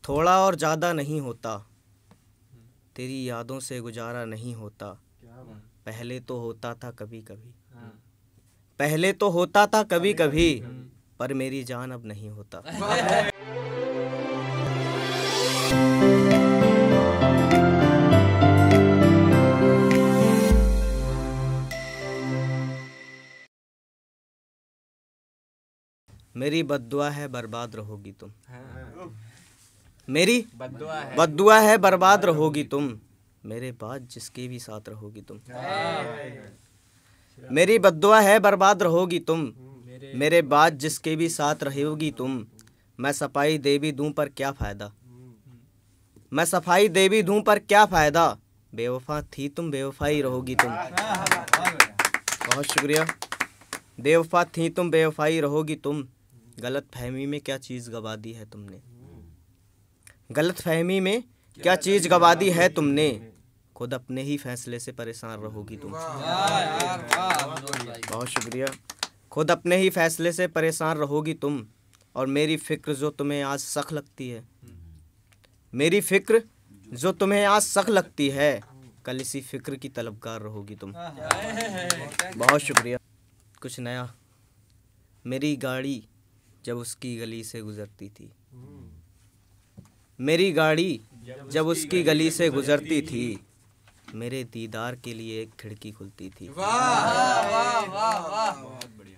थोड़ा और ज़्यादा नहीं होता, तेरी यादों से गुजारा नहीं होता। पहले तो होता था कभी कभी, पहले तो होता था कभी कभी, पर मेरी जान अब नहीं होता। मेरी बद्दुआ है बर्बाद रहोगी तुम, मेरी बद्दुआ है बर्बाद रहोगी तुम, मेरे बाद जिसके भी साथ रहोगी तुम। मेरी बद्दुआ है बर्बाद रहोगी तुम, मेरे बाद जिसके भी साथ रहोगी तुम। मैं सफाई दे भी दूं पर क्या फ़ायदा, मैं सफाई दे भी दूं पर क्या फ़ायदा। बेवफा थी तुम बेवफाई रहोगी तुम। बहुत शुक्रिया। बेवफा थी तुम बेवफाई रहोगी तुम, गलत फहमी में क्या चीज़ गवा दी है तुमने, गलत फहमी में क्या चीज़ गवा दी है तुमने। खुद अपने ही फैसले से परेशान रहोगी तुम। बहुत शुक्रिया। खुद अपने ही फैसले से परेशान रहोगी तुम, और मेरी फ़िक्र जो तुम्हें आज सख्त लगती है, मेरी फ़िक्र जो तुम्हें आज सख्त लगती है, कल इसी फ़िक्र की तलबगार रहोगी तुम। बहुत शुक्रिया। कुछ नया। मेरी गाड़ी जब उसकी गली से गुज़रती थी, मेरी गाड़ी जब उसकी गली से गुज़रती थी, मेरे दीदार के लिए एक खिड़की खुलती थी।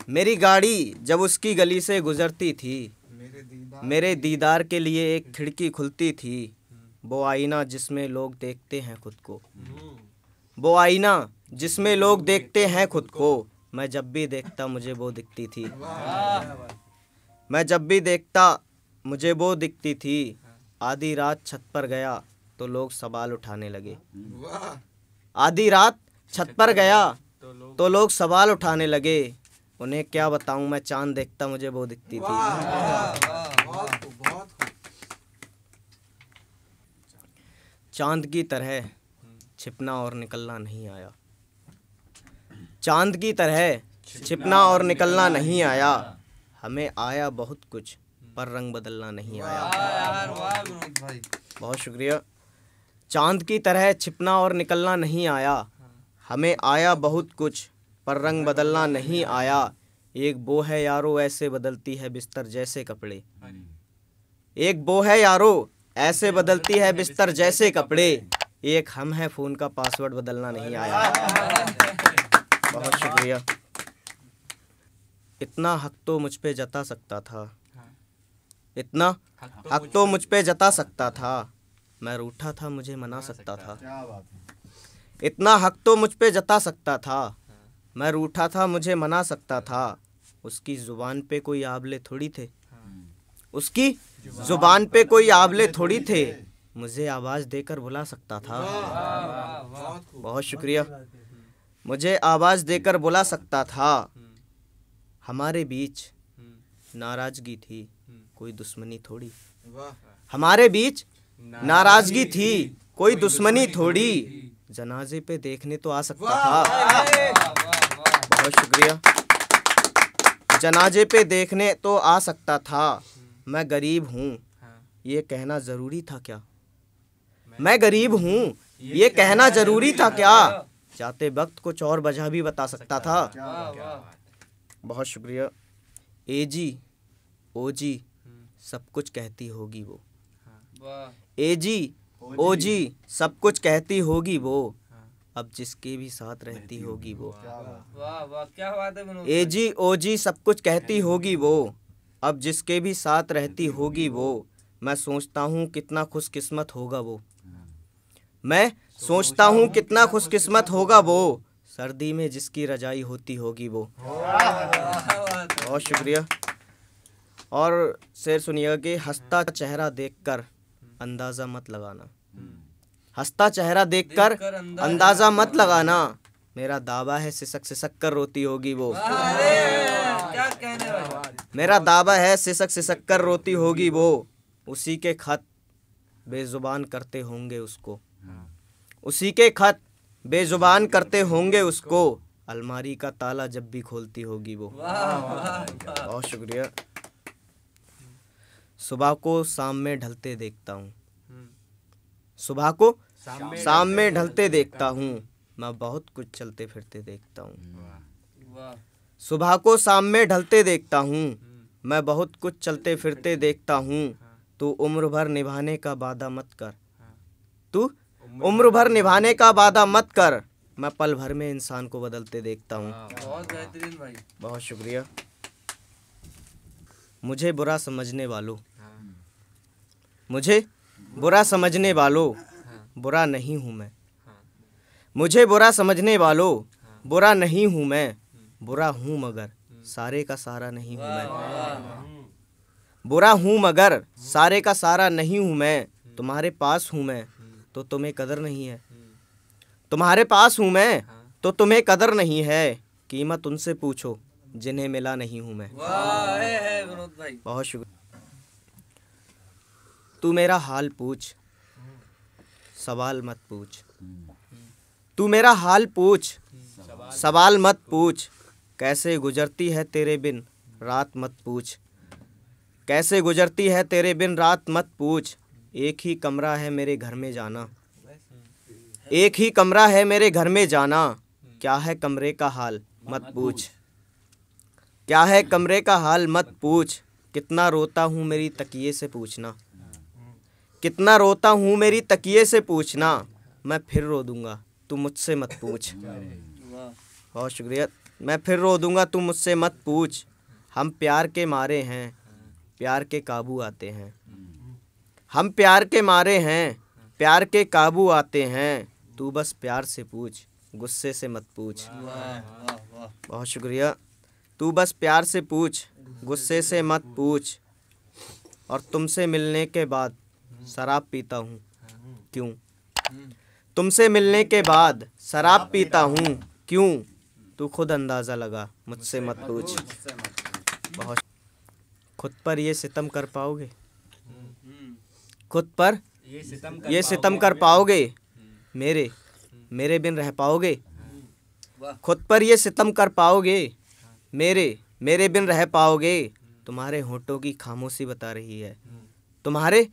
मेरी गाड़ी जब उसकी गली से गुज़रती थी, मेरे दीदार के लिए एक खिड़की खुलती थी। वो आईना जिसमें लोग देखते हैं खुद को, वो आईना जिसमें लोग देखते हैं खुद को। मैं जब भी देखता मुझे वो दिखती थी, मैं जब भी देखता मुझे वो दिखती थी। आधी रात छत पर गया तो लोग सवाल उठाने लगे, आधी रात छत पर गया तो लोग सवाल उठाने लगे। उन्हें क्या बताऊं मैं चांद देखता मुझे वो दिखती थी। चांद की तरह छिपना और निकलना नहीं आया, चांद की तरह छिपना और निकलना नहीं आया। हमें आया बहुत कुछ पर रंग बदलना नहीं आया। बहुत शुक्रिया। चांद की तरह छिपना और निकलना नहीं आया, हमें आया बहुत कुछ पर रंग बदलना नहीं आया। एक वो है यारो ऐसे बदलती है बिस्तर जैसे कपड़े, एक वो है यारो ऐसे बदलती है बिस्तर जैसे कपड़े। एक हम है फ़ोन का पासवर्ड बदलना नहीं आया। बहुत शुक्रिया। इतना हक तो मुझ पे जता सकता था, इतना हक तो मुझ पे जता सकता था। मैं रूठा था मुझे मना सकता था, इतना हक तो मुझ पे जता सकता था। मैं रूठा था मुझे मना सकता था। उसकी ज़ुबान पे कोई आबले थोड़ी थे, उसकी ज़ुबान पे कोई आबले थोड़ी थे। मुझे आवाज़ देकर बुला सकता था। बहुत शुक्रिया। मुझे आवाज़ देकर बुला सकता था। हमारे बीच नाराज़गी थी कोई दुश्मनी थोड़ी, हमारे बीच नाराज़गी थी कोई दुश्मनी थोड़ी। जनाजे पे देखने तो आ सकता था। बहुत शुक्रिया। जनाजे पे देखने तो आ सकता था। मैं गरीब हूँ ये कहना ज़रूरी था क्या, मैं गरीब हूँ ये कहना ज़रूरी था क्या। जाते वक्त कुछ और वजह भी बता सकता था। बहुत शुक्रिया। एजी ओजी सब कुछ कहती होगी वो, एजी ओजी सब कुछ कहती होगी वो, अब जिसके भी साथ रहती होगी वो। एजी ओजी सब कुछ कहती होगी वो, अब जिसके भी साथ रहती होगी वो। मैं सोचता हूँ कितना खुशकिस्मत होगा वो, मैं सोचता हूँ कितना खुशकिस्मत होगा वो, सर्दी में जिसकी रजाई होती होगी वो। बहुत शुक्रिया। और शेर सुनिएगा कि हंसता चेहरा देखकर अंदाज़ा मत लगाना, हंसता चेहरा देखकर अंदाज़ा मत लगाना। मेरा दावा है सिसक सिसक कर रोती होगी वो, मेरा दावा है सिसक सिसक कर रोती होगी वो। उसी के खत बेजुबान करते होंगे उसको, उसी के खत बेजुबान करते होंगे उसको। अलमारी का ताला जब भी खोलती होगी वो। बहुत शुक्रिया। सुबह को शाम में ढलते देखता हूँ, सुबह को शाम में ढलते देखता हूँ, मैं बहुत कुछ चलते फिरते देखता हूँ। सुबह को शाम में ढलते देखता हूँ, मैं बहुत कुछ चलते फिरते देखता हूँ। तू उम्र भर निभाने का वादा मत कर, तू उम्र भर निभाने का वादा मत कर, मैं पल भर में इंसान को बदलते देखता हूँ। बहुत बेहतरीन भाई, बहुत शुक्रिया। मुझे बुरा समझने वालों, मुझे बुरा समझने वालों, बुरा नहीं हूँ मैं। मुझे बुरा समझने वालों, बुरा नहीं हूँ मैं, बुरा हूँ मगर सारे का सारा नहीं हूँ मैं। बुरा हूँ मगर सारे का सारा नहीं हूँ मैं। तुम्हारे पास हूँ मैं तो तुम्हें कदर नहीं है, तुम्हारे पास हूँ मैं तो तुम्हें कदर नहीं है। कीमत उनसे पूछो जिन्हें मिला नहीं हूँ मैं। है विनोद भाई, बहुत शुक्रिया। तू मेरा हाल पूछ, सवाल मत पूछ, तू मेरा हाल पूछ, सवाल मत पूछ। कैसे गुजरती है तेरे बिन रात मत पूछ, कैसे गुजरती है तेरे बिन रात मत पूछ। एक ही कमरा है मेरे घर में जाना, एक ही कमरा है मेरे घर में जाना। क्या है कमरे का हाल मत पूछ, क्या है कमरे का हाल मत पूछ। कितना रोता हूँ मेरी तकिए से पूछना, कितना रोता हूँ मेरी तकिए से पूछना। मैं फिर रो दूंगा तू मुझसे मत पूछ। बहुत शुक्रिया। मैं फिर रो दूंगा तू मुझसे मत पूछ। हम प्यार के मारे हैं, प्यार के काबू आते हैं, हम प्यार के मारे हैं, प्यार के काबू आते हैं। तू बस प्यार से पूछ, गुस्से से मत पूछ। बहुत शुक्रिया। तू बस प्यार से पूछ, गुस्से से मत पूछ। और तुमसे मिलने के बाद शराब पीता हूँ क्यों, तुमसे मिलने के बाद शराब पीता हूँ क्यों। तू खुद अंदाज़ा लगा मुझसे मत पूछ। बहुत खुद पर ये सितम कर पाओगे, खुद पर ये सितम कर पाओगे, मेरे मेरे बिन रह पाओगे। खुद पर ये सितम कर पाओगे, मेरे मेरे बिन रह पाओगे। तुम्हारे होठों की खामोशी बता रही है, तुम्हारे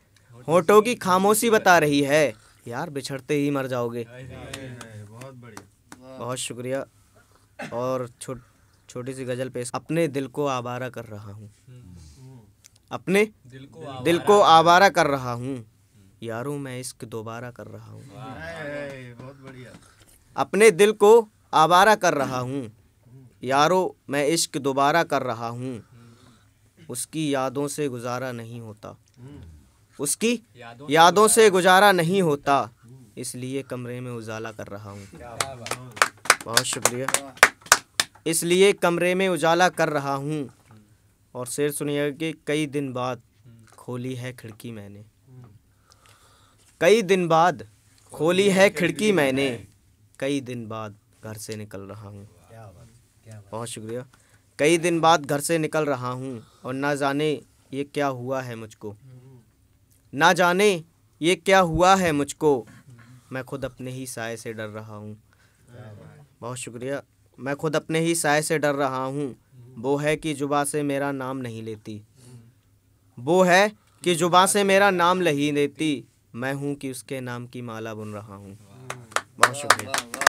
होठों की खामोशी बता रही है। यार बिछड़ते ही मर जाओगे। बहुत बढ़िया। बहुत शुक्रिया। और छोटी सी गज़ल पेश। अपने दिल को आवारा कर रहा हूँ, अपने दिल को आवारा कर रहा हूँ। यारों मैं इश्क दोबारा कर रहा हूँ, बहुत बढ़िया। अपने दिल को आवारा कर रहा हूँ। यारों मैं इश्क दोबारा कर रहा हूँ। उसकी यादों से गुजारा नहीं होता, उसकी यादों से गुजारा नहीं होता, इसलिए कमरे में उजाला कर रहा हूँ। बहुत शुक्रिया। इसलिए कमरे में उजाला कर रहा हूँ। और शेर सुनिएगा कि कई दिन बाद खोली है खिड़की मैंने, कई दिन बाद खोली है खिड़की मैंने, कई दिन बाद घर से निकल रहा हूँ। बहुत शुक्रिया। कई दिन बाद घर से निकल रहा हूँ और ना जाने ये क्या हुआ है मुझको, ना जाने ये क्या हुआ है मुझको। मैं खुद अपने ही साए से डर रहा हूँ। बहुत शुक्रिया। मैं खुद अपने ही साए से डर रहा हूँ। वो है कि जुबां से मेरा नाम नहीं लेती, वो है कि जुबां से मेरा नाम नहीं लेती। मैं हूँ कि उसके नाम की माला बुन रहा हूँ। बहुत शुक्रिया।